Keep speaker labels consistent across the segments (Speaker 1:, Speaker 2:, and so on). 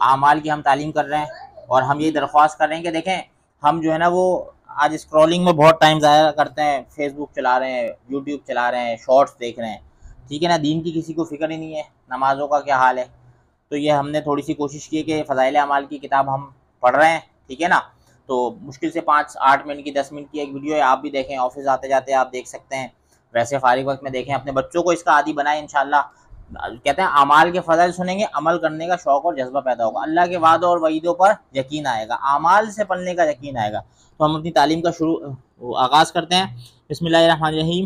Speaker 1: اعمال کی ہم تعلیم کر رہے ہیں، اور ہم یہ درخواست کر رہے ہیں کہ دیکھیں ہم جو ہے نا وہ آج اسکرولنگ میں بہت ٹائم ضائع کرتے ہیں، فیس بک چلا رہے ہیں، یوٹیوب چلا رہے ہیں، شارٹس دیکھ رہے ہیں، ٹھیک ہے نا، دین کی کسی کو فکر ہی نہیں ہے، نمازوں کا کیا حال ہے۔ تو یہ ہم نے تھوڑی سی کوشش کی کہ فضائل اعمال کی کتاب ہم پڑھ رہے ہیں، ٹھیک ہے نا، تو مشکل سے 5-8 منٹ کی 10 منٹ کی ایک ویڈیو ہے، آپ بھی دیکھیں، آفس آتے جاتے آپ دیکھ سکتے ہیں، ویسے فارغ وقت میں دیکھیں، اپنے بچوں کو اس کا عادی بنائیں انشاءاللہ۔ کہتے ہیں اعمال کے فضائل سنیں گے، عمل کرنے کا شوق اور جذبہ پیدا ہوگا، اللہ کے وعدوں اور وعیدوں پر یقین آئے گا، اعمال سے پلنے کا یقین آئے گا۔ تو ہم اپنی تعلیم کا آغاز کرتے ہیں۔ بسم اللہ الرحمن الرحیم۔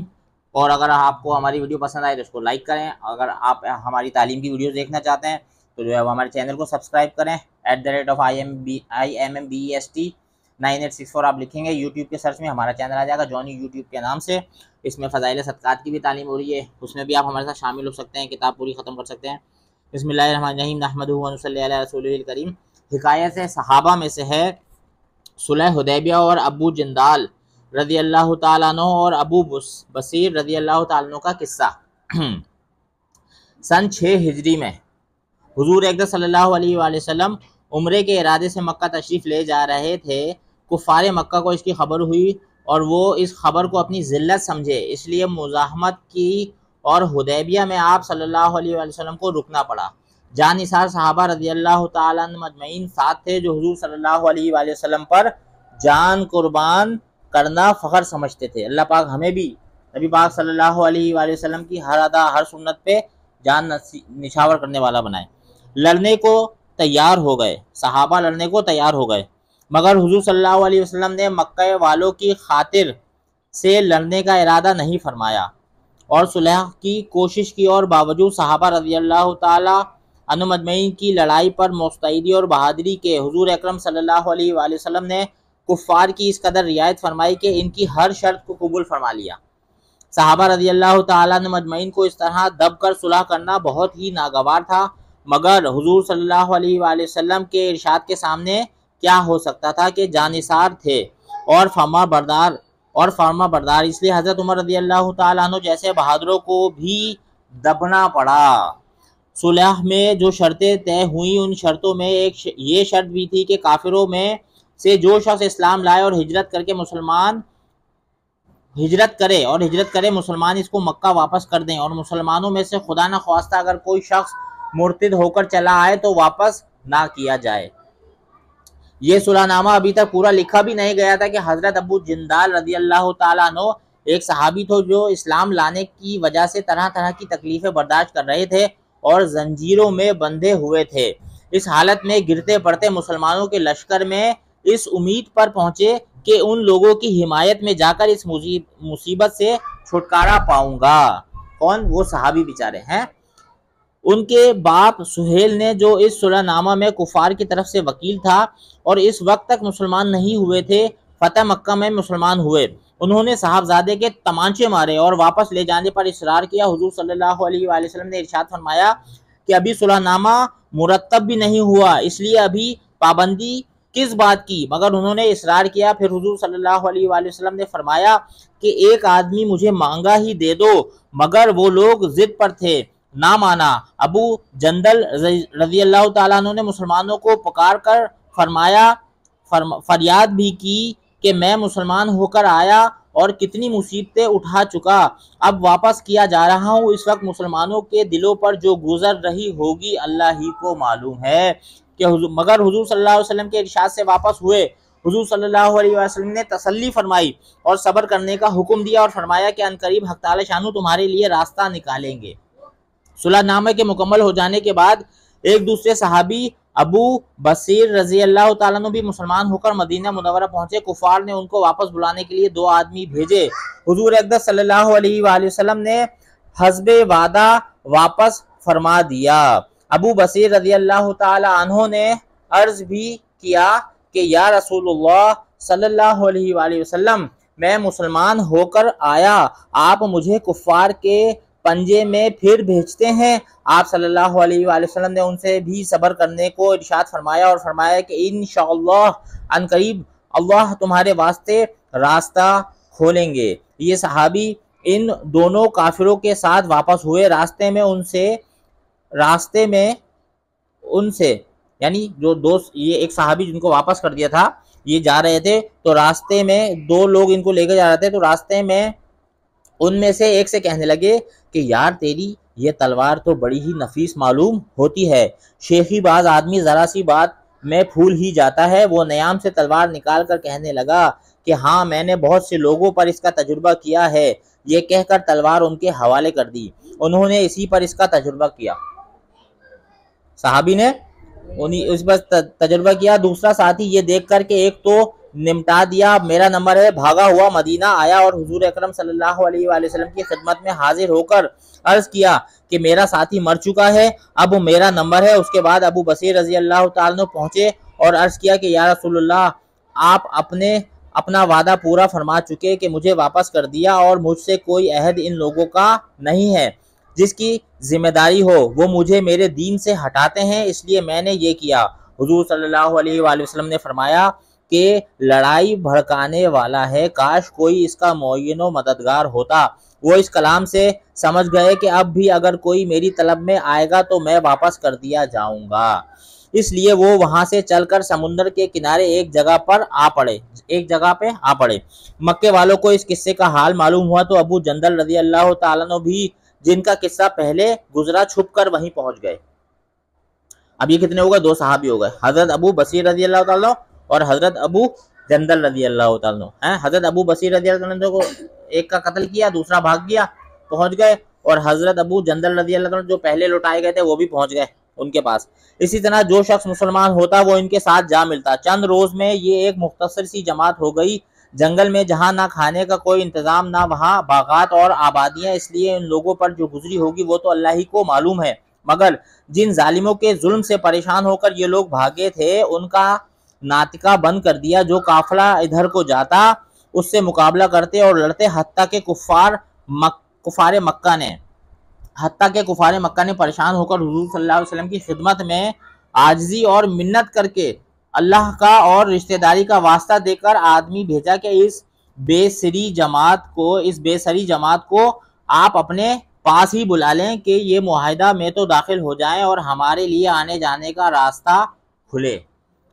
Speaker 1: اور اگر آپ کو ہماری ویڈیو پسند آئے تو اس کو لائک کریں، اگر آپ ہماری تعلیم کی ویڈیوز دیکھنا چاہتے ہیں تو جو ہے وہ ہمارے چینل کو سبسکرائب کریں، @IMMBEST 9864 آپ لکھیں گے، یوٹیوب کے سرچ میں ہمارا چینل آ جائے گا جونی یوٹیوب کے نام سے، اس میں فضائل صدقات کی بھی تعلیم ہو رہی ہے، اس میں بھی آپ ہمارے ساتھ شامل ہو سکتے ہیں، کتاب پوری ختم کر سکتے ہیں۔ بسم اللہ الرحمن الرحیم، نحمدہ و نصلی علی رسولہ الکریم۔ حکایت صحابہ میں سے ہے صلح حدیبیہ اور ابو جندال رضی اللہ تعالیٰ عنہ اور ابو بصیر رضی اللہ تعالیٰ عنہ کا قصہ۔ سن 6 ہجری میں حضور اقدس صلی اللہ علیہ وآلہ وسلم عمرے کے ارادے سے مکہ تشریف لے جا رہے تھے۔ کفار مکہ کو اس کی خبر ہوئی اور وہ اس خبر کو اپنی ذلت سمجھے، اس لیے مزاحمت کی اور حدیبیہ میں آپ صلی اللہ علیہ وآلہ وسلم کو رکنا پڑا۔ جان نثار صحابہ رضی اللہ تعالیٰ عنہ مجمعین ساتھ تھے جو حضور صلی اللہ علیہ وآلہ وسلم پر جان قربان کرنا فخر سمجھتے تھے۔ اللہ پاک ہمیں بھی نبی پاک صلی اللہ علیہ وآلہ وسلم کی ہر ادا ہر سنت پہ جان نچھاور کرنے والا بنائے۔ لڑنے کو تیار ہو گئے، صحابہ لڑنے کو تیار ہو گئے، مگر حضور صلی اللہ علیہ وسلم نے مکہ والوں کی خاطر سے لڑنے کا ارادہ نہیں فرمایا اور صلح کی کوشش کی، اور باوجود صحابہ رضی اللہ تعالی عنہ مجمعین کی لڑائی پر مستعدی اور بہادری کے حضور اکرم صلی اللہ علیہ وآلہ وسلم نے کفار کی اس قدر رعایت فرمائی کہ ان کی ہر شرط کو قبول فرما لیا۔ صحابہ رضی اللہ تعالیٰ عنہ مجمعین کو اس طرح دب کر صلح کرنا بہت ہی ناگوار تھا، مگر حضور صلی اللہ علیہ وآلہ وسلم کے ارشاد کے سامنے کیا ہو سکتا تھا کہ جانثار تھے اور فرما بردار، اس لیے حضرت عمر رضی اللہ تعالیٰ عنہ جیسے بہادروں کو بھی دبنا پڑا۔ صلح میں جو شرطیں طے ہوئیں ان شرطوں میں ایک یہ شرط بھی تھی کہ کافروں میں سے جو شخص اسلام لائے اور ہجرت کرے مسلمان اس کو مکہ واپس کر دیں، اور مسلمانوں میں سے خدا نہ خواستہ اگر کوئی شخص مرتد ہو کر چلا آئے تو واپس نہ کیا جائے۔ یہ صلح نامہ ابھی تک پورا لکھا بھی نہیں گیا تھا کہ حضرت ابو جندال رضی اللہ تعالیٰ عنہ ایک صحابی تھے جو اسلام لانے کی وجہ سے طرح طرح کی تکلیفیں برداشت کر رہے تھے اور زنجیروں میں بندھے ہوئے تھے۔ اس حالت میں گرتے پڑتے مسلمانوں کے لشکر میں اس امید پر پہنچے کہ ان لوگوں کی حمایت میں جا کر اس مصیبت سے چھٹکارا پاؤں گا۔ کون؟ وہ صحابی بیچارے ہیں۔ ان کے باپ سہیل نے جو اس صلح نامہ میں کفار کی طرف سے وکیل تھا اور اس وقت تک مسلمان نہیں ہوئے تھے، فتح مکہ میں مسلمان ہوئے۔ انہوں نے صاحبزادے کے تمانچے مارے اور واپس لے جانے پر اصرار کیا۔ حضور صلی اللہ علیہ وآلہ وسلم نے ارشاد فرمایا کہ ابھی صلح نامہ مرتب بھی نہیں ہوا، اس لیے ابھی پابندی کس بات کی، مگر انہوں نے اصرار کیا۔ پھر حضور صلی اللہ علیہ وآلہ وسلم نے فرمایا کہ ایک آدمی مجھے مانگا ہی دے دو، مگر وہ لوگ ضد پر تھے، نہ مانا۔ ابو جندل رضی اللہ تعالیٰ عنہ نے مسلمانوں کو پکار کر فریاد بھی کی کہ میں مسلمان ہو کر آیا اور کتنی مصیبتیں اٹھا چکا، اب واپس کیا جا رہا ہوں، اس وقت مسلمانوں کے دلوں پر جو گزر رہی ہوگی اللہ ہی کو معلوم ہے کہ مگر حضور صلی اللہ علیہ وسلم کے ارشاد سے واپس ہوئے۔ حضور صلی اللہ علیہ وسلم نے تسلی فرمائی اور صبر کرنے کا حکم دیا اور فرمایا کہ عنقریب حق تعالی شانہ تمہارے لیے راستہ نکالیں گے۔ صلح نامے کے مکمل ہو جانے کے بعد ایک دوسرے صحابی ابو بصیر رضی اللہ تعالیٰ عنہ بھی مسلمان ہو کر مدینہ منورہ پہنچے۔ کفار نے ان کو واپس بلانے کے لیے 2 آدمی بھیجے۔ حضور اقدس صلی اللہ علیہ وآلہ وسلم نے حسب وعدہ واپس فرما دیا۔ ابو بصیر رضی اللہ تعالیٰ عنہ نے عرض بھی کیا کہ یا رسول اللہ صلی اللہ علیہ وآلہ وسلم، میں مسلمان ہو کر آیا، آپ مجھے کفار کے پنجے میں پھر بھیجتے ہیں۔ آپ صلی اللہ علیہ وآلہ وسلم نے ان سے بھی صبر کرنے کو ارشاد فرمایا اور فرمایا کہ انشاءاللہ عنقریب اللہ تمہارے واسطے راستہ کھولیں گے۔ یہ صحابی ان دونوں کافروں کے ساتھ واپس ہوئے۔ راستے میں ان سے یعنی جو دوست یہ ایک صحابی جن کو واپس کر دیا تھا یہ جا رہے تھے تو راستے میں دو لوگ ان کو لے کے جا رہے تھے تو راستے میں ان میں سے ایک سے کہنے لگے کہ یار تیری یہ تلوار تو بڑی ہی نفیس معلوم ہوتی ہے، شیخی باز آدمی ذرا سی بات میں پھول ہی جاتا ہے۔ وہ نیام سے تلوار نکال کر کہنے لگا کہ ہاں میں نے بہت سے لوگوں پر اس کا تجربہ کیا ہے۔ یہ کہہ کر تلوار ان کے حوالے کر دی، انہوں نے اسی پر اس کا تجربہ کیا، صحابی نے اس پر تجربہ کیا۔ دوسرا ساتھی یہ دیکھ کر کہ ایک تو نمٹا دیا میرا نمبر ہے، بھاگا ہوا مدینہ آیا اور حضور اکرم صلی اللہ علیہ وآلہ وسلم کی خدمت میں حاضر ہو کر عرض کیا کہ میرا ساتھی مر چکا ہے، اب میرا نمبر ہے۔ اس کے بعد ابو بصیر رضی اللہ تعالیٰ عنہ پہنچے اور عرض کیا کہ یا رسول اللہ آپ اپنا وعدہ پورا فرما چکے کہ مجھے واپس کر دیا اور مجھ سے کوئی عہد ان لوگوں کا نہیں ہے، جس کی ذمہ داری ہو وہ مجھے میرے دین سے ہٹاتے ہیں، اس لیے میں نے یہ کیا۔ حضور صلی اللہ علیہ وآلہ وسلم نے فرمایا کہ لڑائی بھڑکانے والا ہے، کاش کوئی اس کا معین و مددگار ہوتا۔ وہ اس کلام سے سمجھ گئے کہ اب بھی اگر کوئی میری طلب میں آئے گا تو میں واپس کر دیا جاؤں گا، اس لیے وہ وہاں سے چل کر سمندر کے کنارے ایک جگہ پہ آ پڑے۔ مکے والوں کو اس قصے کا حال معلوم ہوا تو ابو جندل رضی اللہ تعالیٰ عنہ بھی جن کا قصہ پہلے گزرا چھپ کر وہیں پہنچ گئے۔ اب یہ کتنے ہو گئے؟ دو صحابی ہو گئے، حضرت ابو بصیر رضی اللہ تعالیٰ اور حضرت ابو جندل رضی اللہ تعالیٰ عنہ۔ حضرت ابو بصیر رضی اللہ عنہ کو ایک کا قتل کیا، دوسرا بھاگ گیا، پہنچ گئے، اور حضرت ابو جندل رضی اللہ عنہ جو پہلے لوٹائے گئے تھے وہ بھی پہنچ گئے ان کے پاس۔ اسی طرح جو شخص مسلمان ہوتا وہ ان کے ساتھ جا ملتا۔ چند روز میں یہ ایک مختصر سی جماعت ہو گئی، جنگل میں جہاں نہ کھانے کا کوئی انتظام نہ وہاں باغات اور آبادیاں، اس لیے ان لوگوں پر جو گزری ہوگی وہ تو اللہ ہی کو معلوم ہے، مگر جن ظالموں کے ظلم سے پریشان ہو کر یہ لوگ بھاگے تھے ان کا ناطقہ بند کر دیا۔ جو قافلہ ادھر کو جاتا اس سے مقابلہ کرتے اور لڑتے، حتیٰ کہ کفار مکہ نے پریشان ہو کر حضور صلی اللہ علیہ وسلم کی خدمت میں عاجزی اور منت کر کے اللہ کا اور رشتہ داری کا واسطہ دے کر آدمی بھیجا کہ اس بے سری جماعت کو آپ اپنے پاس ہی بلا لیں کہ یہ معاہدہ میں تو داخل ہو جائیں اور ہمارے لیے آنے جانے کا راستہ کھلے۔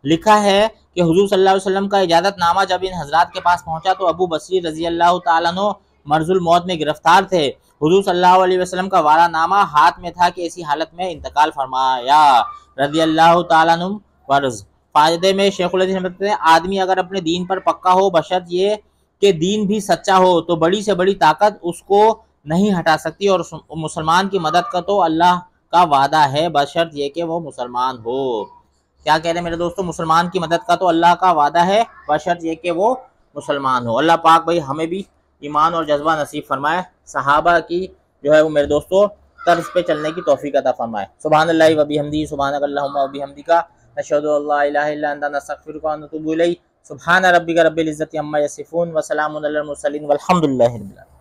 Speaker 1: لکھا ہے کہ حضور صلی اللہ علیہ وسلم کا اجازت نامہ جب ان حضرات کے پاس پہنچا تو ابو بصیر رضی اللہ تعالیٰ عنہ مرض الموت میں گرفتار تھے۔ حضور صلی اللہ علیہ وسلم کا وارا نامہ ہاتھ میں تھا کہ اسی حالت میں انتقال فرمایا رضی اللہ تعالیٰ عنہ ورض۔ فائدے میں شیخ الحدیث کہتے ہیں آدمی اگر اپنے دین پر پکا ہو بشرط یہ کہ دین بھی سچا ہو تو بڑی سے بڑی طاقت اس کو نہیں ہٹا سکتی، اور مسلمان کی مدد کا تو اللہ کا وعدہ ہے بشرط یہ کہ وہ مسلمان ہو۔ کیا کہہ رہے ہیں میرے دوستو؟ مسلمان کی مدد کا تو اللہ کا وعدہ ہے بشرط یہ کہ وہ مسلمان ہو۔ اللہ پاک بھائی ہمیں بھی ایمان اور جذبہ نصیب فرمائے، صحابہ کی جو ہے وہ میرے دوستو طرز پہ چلنے کی توفیق عطا فرمائے۔ سبحان اللہ و بحمدہ، سبحانک اللہم و بحمدک، نشہد ان لا الہ الا انت، نستغفرک و نتوب الیک۔ سبحان ربک رب العزۃ عما یصفون وسلام علی المرسلین والحمد للہ رب العالمین۔